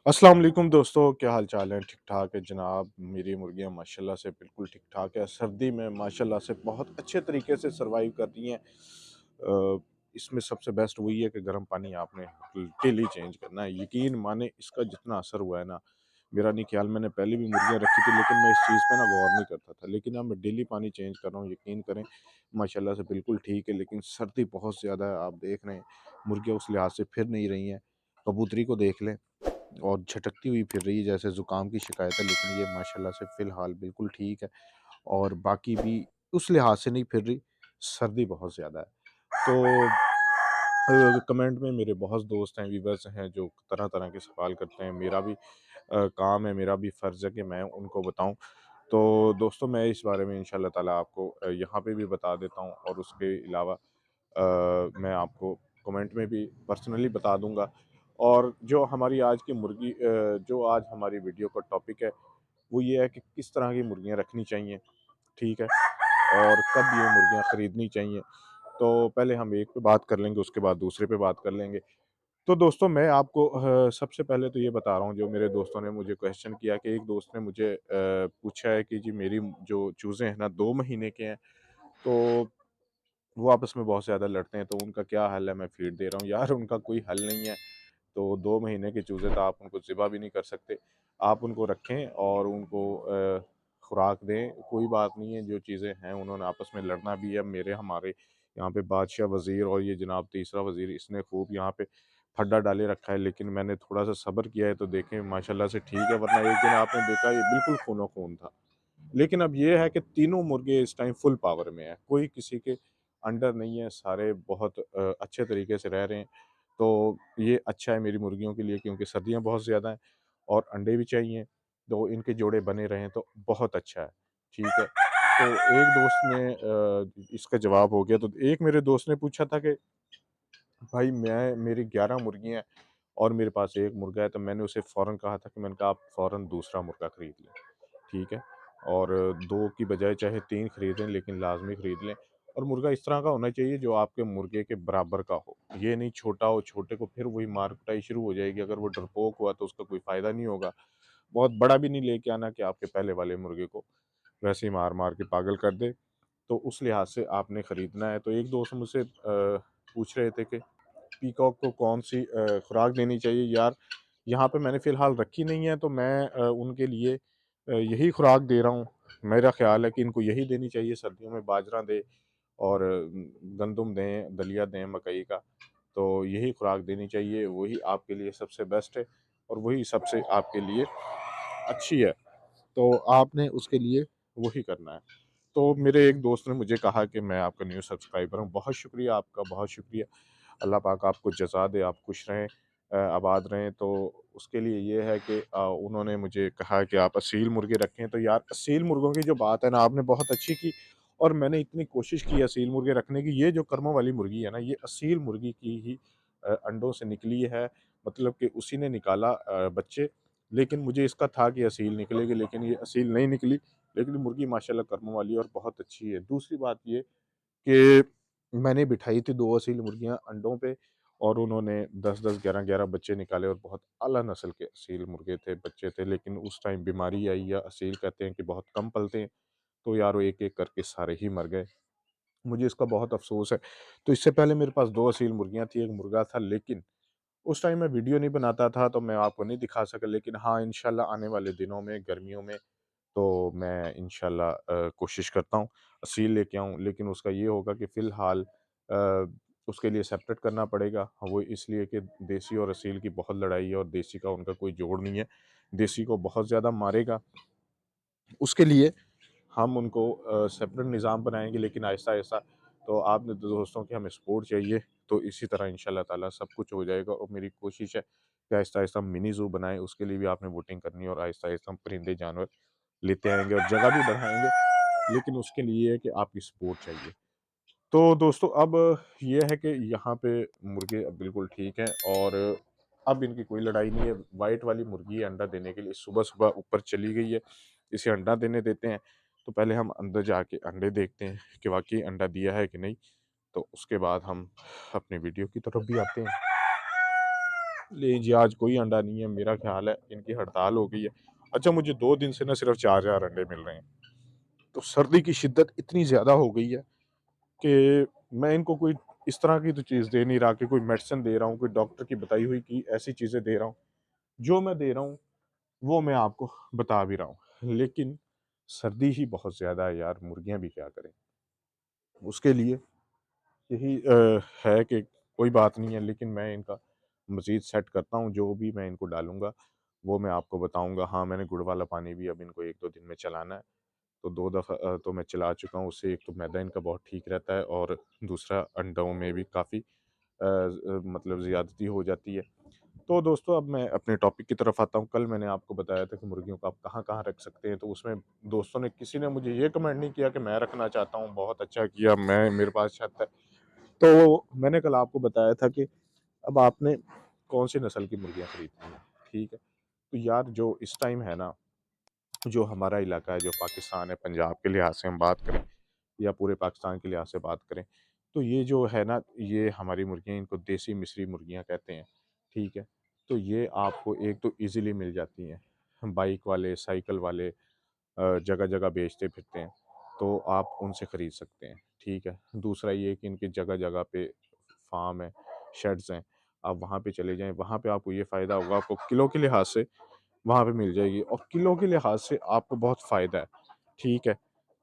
अस्सलाम वालेकुम दोस्तों, क्या हाल चाल है? ठीक ठाक है जनाब। मेरी मुर्गियां माशाल्लाह से बिल्कुल ठीक ठाक है। सर्दी में माशाल्लाह से बहुत अच्छे तरीके से सर्वाइव कर रही हैं। इसमें सबसे बेस्ट वही है कि गर्म पानी आपने डेली चेंज करना है। यकीन माने इसका जितना असर हुआ है ना, मेरा नहीं ख्याल। मैंने पहले भी मुर्गियां रखी थी लेकिन मैं इस चीज़ पे ना गौर नहीं करता था, लेकिन अब मैं डेली पानी चेंज कर रहा हूँ। यकीन करें माशाल्लाह से बिल्कुल ठीक है, लेकिन सर्दी बहुत ज़्यादा है। आप देख रहे हैं मुर्गियाँ उस लिहाज से फिर नहीं रही हैं। कबूतरी को देख लें और झटकती हुई फिर रही है, जैसे ज़ुकाम की शिकायत है, लेकिन ये माशाल्लाह से फ़िलहाल बिल्कुल ठीक है। और बाकी भी उस लिहाज से नहीं फिर रही, सर्दी बहुत ज़्यादा है। तो कमेंट में मेरे बहुत दोस्त हैं, व्यूअर्स हैं जो तरह-तरह के सवाल करते हैं। मेरा भी काम है, मेरा भी फ़र्ज़ है कि मैं उनको बताऊँ। तो दोस्तों मैं इस बारे में इंशाअल्लाह ताला आपको यहाँ पे भी बता देता हूँ, और उसके अलावा मैं आपको कमेंट में भी पर्सनली बता दूँगा। और जो हमारी आज की जो आज हमारी वीडियो का टॉपिक है, वो ये है कि किस तरह की मुर्गियाँ रखनी चाहिए, ठीक है? और कब ये मुर्गियाँ खरीदनी चाहिए। तो पहले हम एक पे बात कर लेंगे, उसके बाद दूसरे पे बात कर लेंगे। तो दोस्तों मैं आपको सबसे पहले तो ये बता रहा हूँ, जो मेरे दोस्तों ने मुझे क्वेश्चन किया कि एक दोस्त ने मुझे पूछा है कि जी मेरी जो चूज़े हैं ना 2 महीने के हैं, तो वो आपस में बहुत ज़्यादा लड़ते हैं, तो उनका क्या हल है? मैं फ़ीड दे रहा हूँ। यार उनका कोई हल नहीं है। तो 2 महीने के चूज़े तो आप उनको ज़िबा भी नहीं कर सकते। आप उनको रखें और उनको खुराक दें, कोई बात नहीं है। जो चीज़ें हैं उन्होंने आपस में लड़ना भी है। हमारे यहाँ पे बादशाह वज़ीर और ये जनाब तीसरा वज़ीर, इसने खूब यहाँ पे फड्डा डाले रखा है, लेकिन मैंने थोड़ा-सा सब्र किया है, तो देखें माशाल्लाह से ठीक है, वरना एक दिन आपने देखा ये बिल्कुल खूनो-खून था। लेकिन अब ये है कि तीनों मुर्गे इस टाइम फुल पावर में हैं, कोई किसी के अंडर नहीं है, सारे बहुत अच्छे तरीके से रह रहे हैं। तो ये अच्छा है मेरी मुर्गियों के लिए, क्योंकि सर्दियाँ बहुत ज़्यादा हैं और अंडे भी चाहिए, तो इनके जोड़े बने रहें तो बहुत अच्छा है, ठीक है। तो एक दोस्त ने इसका जवाब हो गया। तो एक मेरे दोस्त ने पूछा था कि भाई मेरी 11 मुर्गियाँ हैं और मेरे पास 1 मुर्गा है, तो मैंने उसे फ़ौरन कहा था कि मैंने कहा आप फ़ौरन दूसरा मुर्गा खरीद लें। ठीक है? और 2 की बजाय चाहे 3 खरीदें, लेकिन लाज़मी खरीद लें। और मुर्गा इस तरह का होना चाहिए जो आपके मुर्गे के बराबर का हो। ये नहीं छोटा हो, छोटे को फिर वही मार-कुटाई शुरू हो जाएगी। अगर वो डरपोक हुआ तो उसका कोई फ़ायदा नहीं होगा। बहुत बड़ा भी नहीं लेके आना कि आपके पहले वाले मुर्गे को वैसे ही मार-मार के पागल कर दे। तो उस लिहाज से आपने खरीदना है। तो एक दोस्त मुझसे पूछ रहे थे कि पीकॉक को कौन-सी खुराक देनी चाहिए? यार, यहाँ पे मैंने फ़िलहाल रखी नहीं है, तो मैं उनके लिए यही खुराक दे रहा हूँ। मेरा ख़्याल है कि इनको यही देनी चाहिए। सर्दियों में बाजरा दें और गंदुम दें, दलिया दें मकई का, तो यही खुराक देनी चाहिए। वही आपके लिए सबसे बेस्ट है और वही सबसे आपके लिए अच्छी है। तो आपने उसके लिए वही करना है। तो मेरे एक दोस्त ने मुझे कहा कि मैं आपका न्यू सब्सक्राइबर हूँ। बहुत शुक्रिया आपका, बहुत शुक्रिया। अल्लाह पाक आपको जज़ा दे, आप खुश रहें, आबाद रहें। तो उसके लिए ये है कि उन्होंने मुझे कहा कि आप असील मुर्गे रखें। तो यार असील मुर्गों की जो बात है ना, आपने बहुत अच्छी की, और मैंने इतनी कोशिश की असील मुर्गे रखने की। ये जो कर्मों वाली मुर्गी है ना, ये असील मुर्गी की ही अंडों से निकली है। मतलब कि उसी ने निकाला बच्चे। लेकिन मुझे इसका था कि असील निकलेगी, लेकिन ये असील नहीं निकली। लेकिन मुर्गी माशाल्लाह कर्मों वाली है और बहुत अच्छी है। दूसरी बात ये कि मैंने बिठाई थी 2 असील मुर्गियाँ अंडों पे, और उन्होंने 10-10, 11-11 बच्चे निकाले, और बहुत आला नस्ल के असील मुर्गे थे, बच्चे थे। लेकिन उस टाइम बीमारी आई, या असील कहते हैं कि बहुत कम पलते हैं, तो यार वो एक-एक करके सारे ही मर गए। मुझे इसका बहुत अफ़सोस है। तो इससे पहले मेरे पास 2 असील मुर्गियाँ थी, 1 मुर्गा था, लेकिन उस टाइम मैं वीडियो नहीं बनाता था, तो मैं आपको नहीं दिखा सका। लेकिन हाँ, इंशाल्लाह आने वाले दिनों में, गर्मियों में, तो मैं इंशाल्लाह कोशिश करता हूँ असील लेके आऊँ। लेकिन उसका ये होगा कि फ़िलहाल उसके लिए सेपरेट करना पड़ेगा। वो इसलिए कि देसी और असील की बहुत लड़ाई है, और देसी का उनका कोई जोड़ नहीं है। देसी को बहुत ज़्यादा मारेगा। उसके लिए हम उनको सेपरेट निज़ाम बनाएँगे, लेकिन आहिस्ता-आहिस्ता। तो आपने तो दोस्तों की हमें सपोर्ट चाहिए, तो इसी तरह इंशाल्लाह ताला सब कुछ हो जाएगा। और मेरी कोशिश है कि आहिस्ता-आहिस्ता हम मिनी ज़ू बनाएँ, उसके लिए भी आपने वोटिंग करनी है, और आहिस्ता-आहिस्ता हम परिंदे जानवर लेते आएँगे और जगह भी बढ़ाएँगे। लेकिन उसके लिए है कि आपकी सपोर्ट चाहिए। तो दोस्तों अब ये है कि यहाँ पे मुर्गे अब बिल्कुल ठीक हैं, और अब इनकी कोई लड़ाई नहीं है। वाइट वाली मुर्गी है अंडा देने के लिए, सुबह-सुबह ऊपर चली गई है। इसे अंडा देने देते हैं। तो पहले हम अंदर जाके अंडे देखते हैं कि वाक़ई अंडा दिया है कि नहीं। तो उसके बाद हम अपनी वीडियो की तरफ भी आते हैं। ले जी आज कोई अंडा नहीं है, मेरा ख़्याल है इनकी हड़ताल हो गई है। अच्छा मुझे 2 दिन से ना सिर्फ़ 4-4 अंडे मिल रहे हैं। तो सर्दी की शिद्दत इतनी ज़्यादा हो गई है कि मैं इनको कोई इस तरह की तो चीज़ दे नहीं रहा कि कोई मेडिसिन दे रहा हूँ, कोई डॉक्टर की बताई हुई कि ऐसी चीज़ें दे रहा हूँ। जो मैं दे रहा हूँ, वो मैं आपको बता भी रहा हूँ। लेकिन सर्दी ही बहुत ज़्यादा है यार, मुर्गियाँ भी क्या करें? उसके लिए यही है कि कोई बात नहीं है, लेकिन मैं इनका मज़ीद सेट करता हूँ, जो भी मैं इनको डालूँगा, वो मैं आपको बताऊँगा। हाँ, मैंने गुड़ वाला पानी भी अब इनको 1-2 दिन में चलाना है। तो 2 दफ़ा तो मैं चला चुका हूँ, उससे एक तो मैदा इनका बहुत ठीक रहता है और दूसरा अंडों में भी काफ़ी मतलब ज़्यादती हो जाती है। तो दोस्तों अब मैं अपने टॉपिक की तरफ आता हूँ। कल मैंने आपको बताया था कि मुर्गियों को आप कहाँ-कहाँ रख सकते हैं, तो उसमें दोस्तों ने किसी ने मुझे ये कमेंट नहीं किया कि मैं रखना चाहता हूँ, बहुत अच्छा किया, मैं मेरे पास छत है। तो मैंने कल आपको बताया था कि अब आपने कौन-सी नस्ल की मुर्गियाँ खरीदनी है, ठीक है? तो यार जो इस टाइम है ना, जो हमारा इलाका है, जो पाकिस्तान है, पंजाब के लिहाज से हम बात करें या पूरे पाकिस्तान के लिहाज से बात करें, तो ये जो है ना, ये हमारी मुर्गियाँ इनको देसी मिस्री मुर्गियाँ कहते हैं, ठीक है? तो ये आपको एक तो ईज़िली मिल जाती हैं, बाइक वाले, साइकिल वाले जगह-जगह बेचते फिरते हैं, तो आप उनसे खरीद सकते हैं, ठीक है? दूसरा ये कि इनकी जगह-जगह पे फार्म है, शेड्स हैं, आप वहाँ पे चले जाएँ, वहाँ पे आपको ये फ़ायदा होगा, आपको किलो के लिहाज से वहाँ पे मिल जाएगी और किलो के लिहाज से आपको बहुत फ़ायदा है, ठीक है?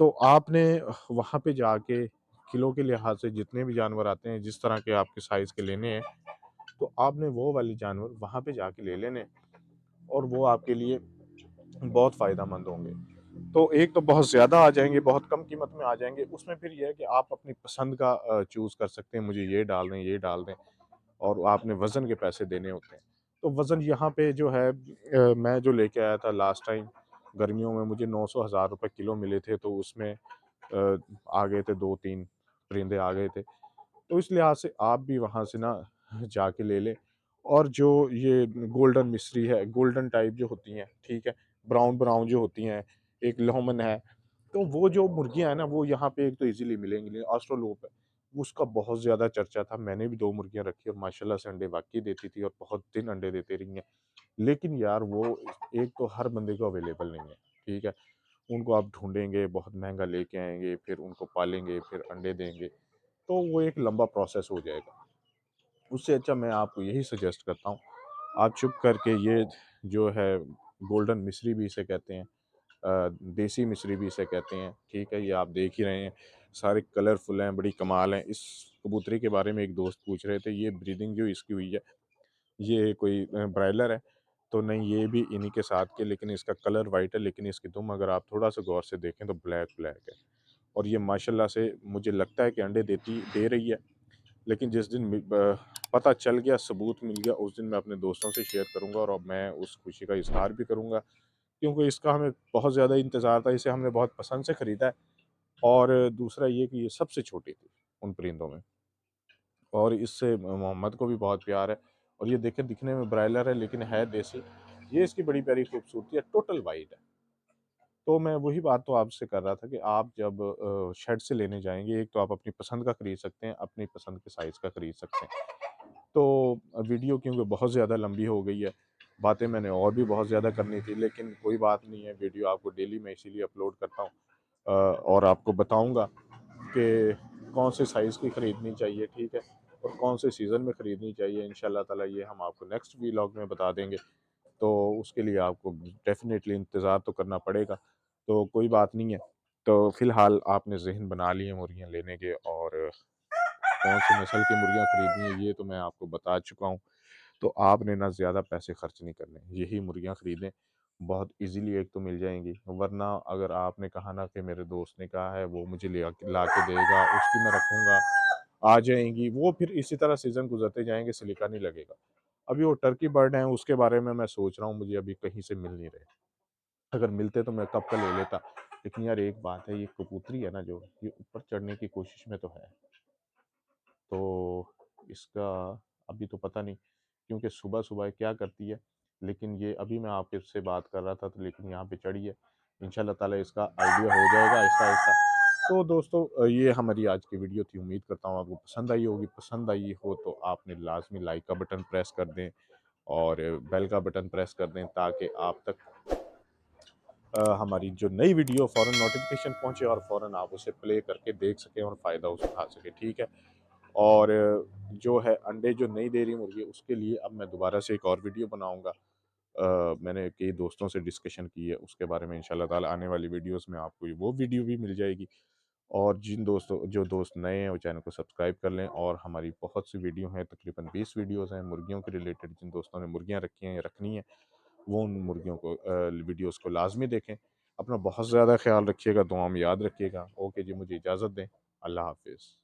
तो आपने वहाँ पे जाके किलो के लिहाज से जितने भी जानवर आते हैं, जिस तरह के आपके साइज़ के लेने हैं, तो आपने वो वाले जानवर वहाँ पे जाके ले लेने और वो आपके लिए बहुत फ़ायदेमंद होंगे। तो एक तो बहुत ज़्यादा आ जाएँगे, बहुत कम कीमत में आ जाएँगे, उसमें फिर ये है कि आप अपनी पसंद का चूज़ कर सकते हैं, मुझे ये डाल दें और आपने वज़न के पैसे देने होते हैं। तो वज़न यहाँ पे जो है मैं जो लेके आया था लास्ट टाइम गर्मियों में मुझे 900 हज़ार रुपए किलो मिले थे, तो उसमें आ गए थे 2-3 परिंदे आ गए थे। तो इस लिहाज से आप भी वहाँ से ना जाके ले लें और जो ये गोल्डन मिस्री है, गोल्डन टाइप जो होती हैं, ठीक है? ब्राउन-ब्राउन जो होती हैं, एक लोमन है, तो वो जो मुर्गियाँ हैं ना, वो यहाँ पे एक तो ईज़िली मिलेंगी नहीं, ऑस्ट्रलोप है, उसका बहुत ज़्यादा चर्चा था। मैंने भी 2 मुर्गियाँ रखी और माशाल्लाह से अंडे वाक़ई देती थी और बहुत दिन अंडे देती रही हैं। लेकिन यार वो एक तो हर बंदे को अवेलेबल नहीं है, ठीक है? उनको आप ढूँढेंगे, बहुत महँगा लेके आएँगे, फिर उनको पालेंगे, फिर अंडे देंगे, तो वो एक लंबा प्रोसेस हो जाएगा। उससे अच्छा मैं आपको यही सजेस्ट करता हूँ, आप चुप करके ये जो है गोल्डन मिस्री भी इसे कहते हैं, देसी मिस्री भी इसे कहते हैं, ठीक है? ये आप देख ही रहे हैं, सारे कलरफुल हैं, बड़ी कमाल हैं। इस कबूतरी के बारे में एक दोस्त पूछ रहे थे, ये ब्रीडिंग जो इसकी हुई है, ये कोई ब्रायलर है? तो नहीं, ये भी इन्हीं के साथ के, लेकिन इसका कलर व्हाइट है, लेकिन इसकी दुम अगर आप थोड़ा-सा गौर से देखें तो ब्लैक-ब्लैक है और ये माशाल्लाह से मुझे लगता है कि अंडे दे रही है। लेकिन जिस दिन पता चल गया, सबूत मिल गया, उस दिन मैं अपने दोस्तों से शेयर करूँगा और अब मैं उस खुशी का इज़हार भी करूँगा, क्योंकि इसका हमें बहुत ज़्यादा इंतज़ार था, इसे हमने बहुत पसंद से खरीदा है और दूसरा ये कि ये सबसे छोटी थी उन परिंदों में और इससे मोहम्मद को भी बहुत प्यार है और ये देखें दिखने में ब्रायलर है लेकिन है देसी। ये इसकी बड़ी प्यारी खूबसूरती है, टोटल व्हाइट है। तो मैं वही बात तो आपसे कर रहा था कि आप जब शेड से लेने जाएँगे, एक तो आप अपनी पसंद का खरीद सकते हैं, अपनी पसंद के साइज़ का खरीद सकते हैं। तो वीडियो क्योंकि बहुत ज़्यादा लंबी हो गई है, बातें मैंने और भी बहुत ज़्यादा करनी थी, लेकिन कोई बात नहीं है, वीडियो आपको डेली मैं इसीलिए अपलोड करता हूँ और आपको बताऊँगा कि कौन से साइज़ की खरीदनी चाहिए, ठीक है? और कौन से सीज़न में खरीदनी चाहिए, इंशाअल्लाह ताला ये हम आपको नेक्स्ट व्लॉग में बता देंगे। तो उसके लिए आपको डेफ़िनेटली इंतज़ार तो करना पड़ेगा, तो कोई बात नहीं है। तो फ़िलहाल आपने ज़हन बना लिए मुर्गियाँ लेने के और कौन-सी नस्ल की मुर्गियाँ खरीदनी है ये तो मैं आपको बता चुका हूँ। तो आपने ना ज़्यादा पैसे खर्च नहीं करने, यही मुर्गियाँ खरीदें, बहुत ईज़िली एक तो मिल जाएँगी, वरना अगर आपने कहा ना कि मेरे दोस्त ने कहा है वो मुझे ला के देगा, उसकी मैं रखूँगा, आ जाएँगी, वो फिर इसी तरह सीज़न गुज़रते जाएँगे, सिलिका नहीं लगेगा। अभी वो टर्की बर्ड हैं, उसके बारे में मैं सोच रहा हूँ, मुझे अभी कहीं से मिल नहीं रहे। अगर मिलते तो मैं कब का ले लेता। लेकिन यार एक बात है, ये कबूतरी है ना जो, ये ऊपर चढ़ने की कोशिश में तो है। तो इसका अभी तो पता नहीं, क्योंकि सुबह-सुबह क्या करती है, लेकिन ये अभी मैं आपके से बात कर रहा था तो लेकिन यहाँ पे चढ़ी है। इंशाल्लाह ताला इसका आइडिया हो जाएगा आहिस्ता-आहिस्ता। तो दोस्तों ये हमारी आज की वीडियो थी। उम्मीद करता हूँ आपको पसंद आई होगी। पसंद आई हो तो आपने लाज़मी लाइक का बटन प्रेस कर दें और बेल का बटन प्रेस कर दें ताकि आप तक हमारी जो नई वीडियो फ़ौरन नोटिफिकेशन पहुँचे और फ़ौरन आप उसे प्ले करके देख सकें और फ़ायदा उठा सकें, ठीक है। और जो है अंडे जो नहीं दे रही मुर्गी उसके लिए अब मैं दोबारा से एक और वीडियो बनाऊँगा। मैंने कई दोस्तों से डिस्कशन की है उसके बारे में, इंशाल्लाह ताला आने वाली वीडियोज़ में आपको वो वीडियो भी मिल जाएगी। और जिन दोस्तों जो दोस्त नए हैं वो चैनल को सब्सक्राइब कर लें, और हमारी बहुत सी वीडियो हैं, तकरीबन 20 वीडियोज़ हैं मुर्गियों के रिलेटेड। जिन दोस्तों ने मुर्गियाँ रखी हैं या रखनी है वो उन मुर्गियों को वीडियोज़ को लाज़मी देखें। अपना बहुत ज़्यादा ख़्याल रखिएगा, दुआ में याद रखिएगा। ओके जी, मुझे इजाज़त दें। अल्लाह हाफ़िज़।